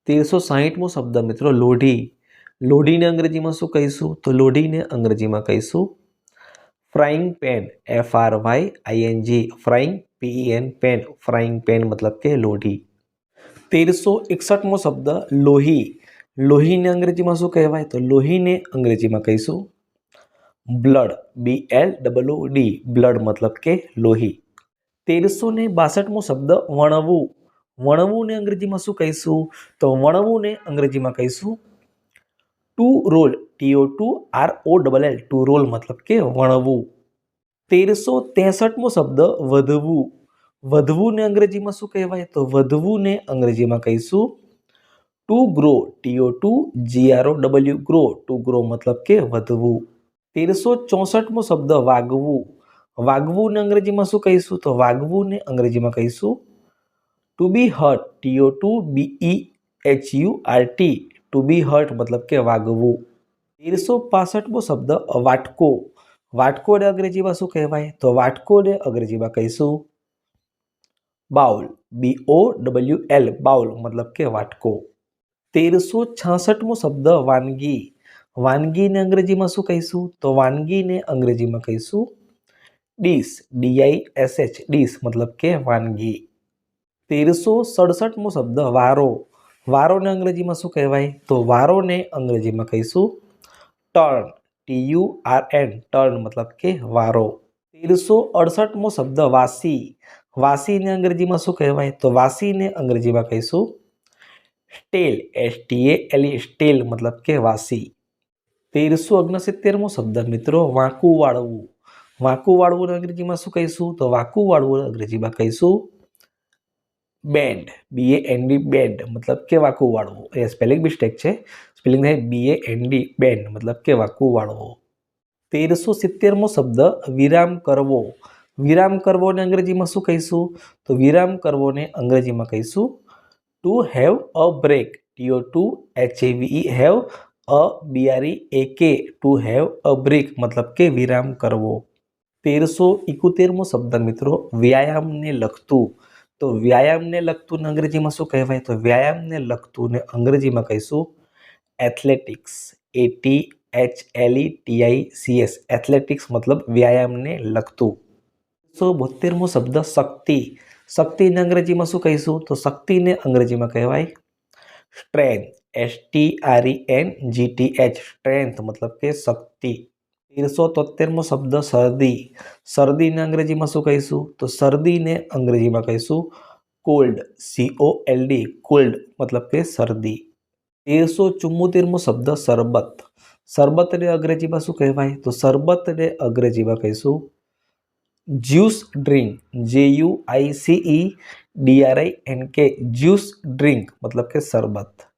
1360મો શબ્દ મિત્રો લોઢી. લોઢીને અંગ્રેજીમાં શું કહીશું? તો લોઢીને અંગ્રેજીમાં કહીશું frying pan, FRYING, frying PEN, pan, frying pan મતલબ કે લોઢી. 1361મો શબ્દ લોહી. લોહીને અંગ્રેજીમાં શું કહેવાય? તો લોહીને અંગ્રેજીમાં કહીશું બ્લડ, BLOOD, બ્લડ મતલબ કે લોહી. 1362મો શબ્દ વણવું. વણવુંને અંગ્રેજીમાં શું કહીશું? તો વણવુંને અંગ્રેજીમાં કહીશું to roll, TOROLL, to roll મતલબ કે વણવું. 1363મો શબ્દ વધવું. વધવુંને અંગ્રેજીમાં શું કહેવાય? તો વધવુંને અંગ્રેજીમાં કહીશું two grow, TOGROW, grow, two grow મતલબ કે વધવું. 1364મો શબ્દ વાગવું. વાગવુંને અંગ્રેજીમાં શું કહીશું? તો વાગવુંને અંગ્રેજીમાં કહીશું ટુ બી હર્ટ, TOTOBEHURT, ટુ બી હર્ટ મતલબ કે વાગવું. 1365મો શબ્દ વાટકો. વાટકોને અંગ્રેજીમાં શું કહેવાય? તો વાટકોને અંગ્રેજીમાં કહીશું બાઉલ, BOWL, બાઉલ મતલબ કે વાટકો. 1366મો શબ્દ વાનગી. વાનગીને અંગ્રેજીમાં શું કહીશું? તો વાનગીને અંગ્રેજીમાં કહીશું ડીશ, DISH, ડીશ મતલબ કે વાનગી. 1367મો શબ્દ વારો. વારોને અંગ્રેજીમાં શું કહેવાય? તો વારોને અંગ્રેજીમાં કહીશું ટર્ન, TURN, ટર્ન મતલબ કે વારો. 1368મો શબ્દ વાસી. વાસીને અંગ્રેજીમાં શું કહેવાય? તો વાસીને અંગ્રેજીમાં કહીશું સ્ટેલ, STALE, સ્ટેલ મતલબ કે વાસી. 1369મો શબ્દ મિત્રો વાંકું વાળવું. વાંકું વાળવું અંગ્રેજીમાં શું કહીશું? તો વાંકું વાળવું અંગ્રેજીમાં કહીશું બેન્ડ, BAND, બેન્ડ મતલબ કે વાંકું વાળવું. એ સ્પેલિંગ મિસ્ટેક છે, સ્પેલિંગ થાય BAND, બેન્ડ મતલબ કે વાંકું વાળવું. 1370મો શબ્દ વિરામ કરવો. વિરામ કરવોને અંગ્રેજીમાં શું કહીશું? તો વિરામ કરવોને અંગ્રેજીમાં કહીશું to have a break, TOTOHAVE, have a BREAK, to have a break મતલબ કે વિરામ કરવો. 1371મો શબ્દ મિત્રો વ્યાયામને લગતું. તો વ્યાયામને લગતું અંગ્રેજીમાં શું કહેવાય? તો વ્યાયામને લગતું ને અંગ્રેજીમાં કહીશું એથ્લેટિક્સ, ATHLETICS, એથ્લેટિક્સ મતલબ વ્યાયામને લગતું. 1372મો શબ્દ શક્તિ. શક્તિને અંગ્રેજીમાં શું કહીશું? તો શક્તિને અંગ્રેજીમાં કહેવાય સ્ટ્રેન્થ, STRENGTH, સ્ટ્રેન્થ મતલબ કે શક્તિ. 1373મો શબ્દ શરદી. શરદીને અંગ્રેજીમાં શું કહીશું? તો શરદીને અંગ્રેજીમાં કહીશું કોલ્ડ, COLD, કોલ્ડ મતલબ કે શરદી. 1374મો શબ્દ શરબત. શરબતને અંગ્રેજીમાં શું કહેવાય? તો શરબતને અંગ્રેજીમાં કહીશું juice drink, JUICE DRINK, juice drink મતલબ કે શરબત.